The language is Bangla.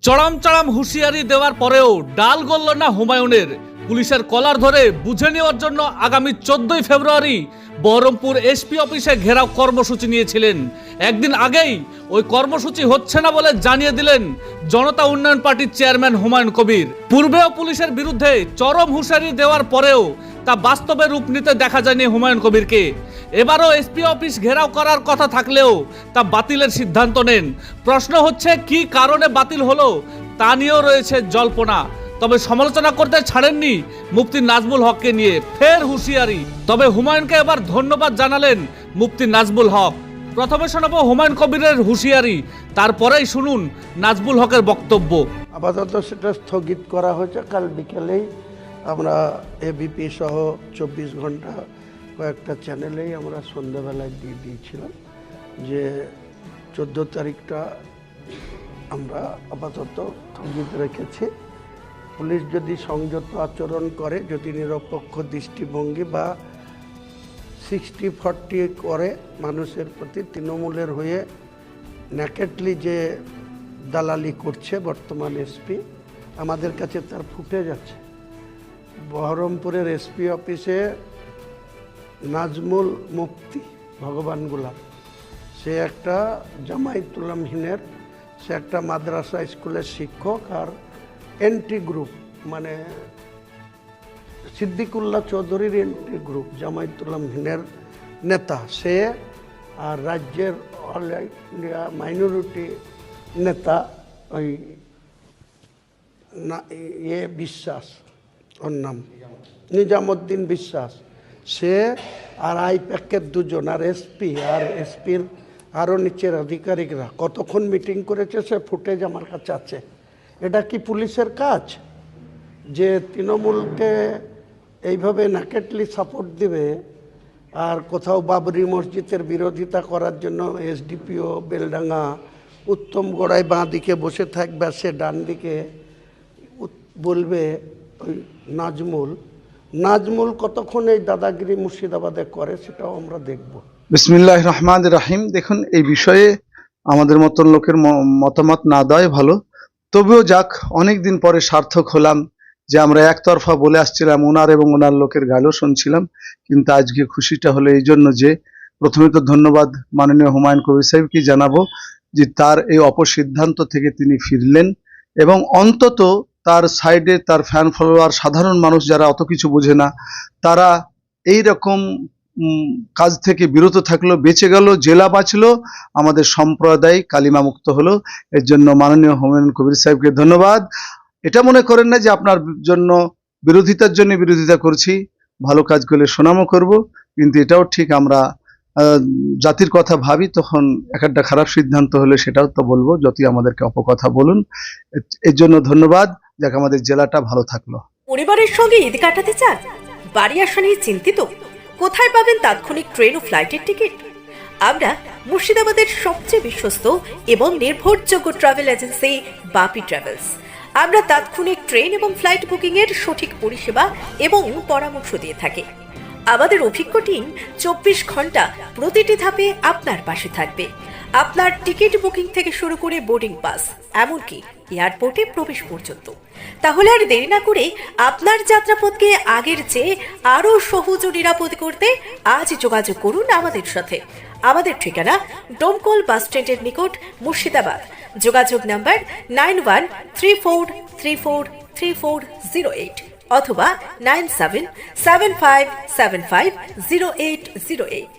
চড়াম চড়াম হুঁশিয়ারি দেওয়ার পরেও ডাল গলল না হুমায়ুনের। পুলিশের কলার ধরে বুঝে নেওয়ার জন্য আগামী 14ই ফেব্রুয়ারি বহরমপুর এসপি অফিসে ঘেরাও কর্মসূচি নিয়েছিলেন। একদিন আগেই ওই কর্মসূচি হচ্ছে না বলে জানিয়ে দিলেন জনতা উন্নয়ন পার্টির চেয়ারম্যান হুমায়ুন কবির। পূর্বেও পুলিশের বিরুদ্ধে চরম হুঁশিয়ারি দেওয়ার পরেও তা বাস্তবে রূপ নিতে দেখা যায়নি হুমায়ুন কবিরকে। এবারও এসপি অফিস ঘেরাও করার কথা থাকলেও তা বাতিলের সিদ্ধান্ত নেন। প্রশ্ন হচ্ছে কি কারণে বাতিল হলো তা নিয়েও রয়েছে জল্পনা। তবে সমালোচনা করতে ছাড়েননি মুফতি নাজমুল হককে নিয়ে ফের হুঁশিয়ারি। তবে হুমায়ুনকে এবার ধন্যবাদ জানালেন মুফতি নাজমুল হক। প্রথমে শোনাবো হুমায়ুন কবিরের হুঁশিয়ারি, তারপরেই শুনুন নাজমুল হকের বক্তব্য। আপাতত সেটা স্থগিত করা হয়েছে। কাল বিকেলেই আমরা এবিপি সহ 24 ঘন্টা কয়েকটা চ্যানেলেই আমরা সন্ধ্যাবেলায় দিয়ে দিয়েছিলাম যে 14 তারিখটা আমরা আপাতত স্থগিত রেখেছি। পুলিশ যদি সংযত আচরণ করে, যদি নিরপেক্ষ দৃষ্টিভঙ্গি বা 60-40 করে মানুষের প্রতি, তৃণমূলের হয়ে ন্যাকেটলি যে দালালি করছে বর্তমান এসপি, আমাদের কাছে তার ফুটেজ আছে। বহরমপুরের এসপি অফিসে নাজমুল মুফতি ভগবান গোলাম, সে একটা জামায়াতুল্লাহিনের, সে একটা মাদ্রাসা স্কুলের শিক্ষক, আর এন্ট্রি গ্রুপ মানে সিদ্দিকুল্লাহ চৌধুরীর এন্ট্রি গ্রুপ জামায়াতুল্লাহিনের নেতা সে, আর রাজ্যের অল ইন্ডিয়া মাইনরিটি নেতা ওই বিশ্বাস, ওর নাম নিজামুদ্দিন বিশ্বাস, সে আর আইপ্যাকের দুজন, আর এসপি আর এসপির আরও নিচের আধিকারিকরা কতক্ষণ মিটিং করেছে সে ফুটেজ আমার কাছে আছে। এটা কি পুলিশের কাজ যে তৃণমূলকে এইভাবে নাকেটলি সাপোর্ট দিবে? আর কোথাও বাবরি মসজিদের বিরোধিতা করার জন্য এসডিপিও বেলডাঙ্গা উত্তম গোড়ায় বাঁ দিকে বসে থাকবে, সে ডান দিকে বলবে ওই নাজমুল কতক্ষণ এই দাদাগিরি মুর্শিদাবাদে করে সেটাও আমরা দেখব। বিসমিল্লাহির রহমানির রহিম। দেখুন, এই বিষয়ে আমাদের মতন লোকের মতামত না দেওয়াই ভালো। তবুও যাক, অনেক দিন পরে সার্থক হলাম যে আমরা একতরফা বলে আসছিলাম, ওনার এবং ওনার লোকের গালও শুনছিলাম। কিন্তু আজকে খুশিটা হলো এই জন্য যে প্রথমে তো ধন্যবাদ মাননীয় হুমায়ুন কবির সাহেবকে জানাবো যে তার এই অপসিদ্ধান্ত থেকে তিনি ফিরলেন এবং অন্তত তার সাইডে তার ফ্যান ফলোয়ার সাধারণ মানুষ যারা অত কিছু বোঝে না, তারা এই রকম কাজ থেকে বিরত থাকলো, বেঁচে গেল, জেলা বাঁচলো, আমাদের সম্প্রদায় কালিমা মুক্ত হলো। এর জন্য মাননীয় হুমায়ুন কবির সাহেবকে ধন্যবাদ। এটা মনে করেন না যে আপনার জন্য বিরোধিতার জন্য বিরোধিতা করছি, ভালো কাজ করলে সুনামও করব, কিন্তু এটাও ঠিক আমরা জাতির কথা ভাবি তখন একটা খারাপ সিদ্ধান্ত হলে সেটাও তো বলবো, যতই আমাদেরকে অপকথা বলুন। এর জন্য ধন্যবাদ। যাক, আমাদের জেলাটা ভালো থাকলো। পরিবারের সঙ্গে ঈদ কাটাতে চান? বাড়ি আসা নিয়ে চিন্তিত? কোথায় পাবেন তাৎক্ষণিক ট্রেন ও ফ্লাইটের টিকিট? আমরা মুর্শিদাবাদের সবচেয়ে বিশ্বস্ত এবং নির্ভরযোগ্য ট্রাভেল এজেন্সি বাপি ট্রাভেলস। আমরা তাৎক্ষণিক ট্রেন এবং ফ্লাইট বুকিং এর সঠিক পরিষেবা এবং পরামর্শ দিয়ে থাকি। আমাদের অভিজ্ঞ টিম 24 ঘন্টা প্রতিটি ধাপে আপনার পাশে থাকবে। আপনার টিকিট বুকিং থেকে শুরু করে বোর্ডিং পাস, এমনকি এয়ারপোর্টে প্রবেশ পর্যন্ত। তাহলে আর দেরি না করে আপনার যাত্রাপথকে আগের চেয়ে আরও সহজ ও নিরাপদ করতে আজ যোগাযোগ করুন আমাদের সাথে। আমাদের ঠিকানা ডোমকল বাস স্ট্যান্ডের নিকট, মুর্শিদাবাদ। যোগাযোগ নাম্বার 9134343408 অথবা 9775750808।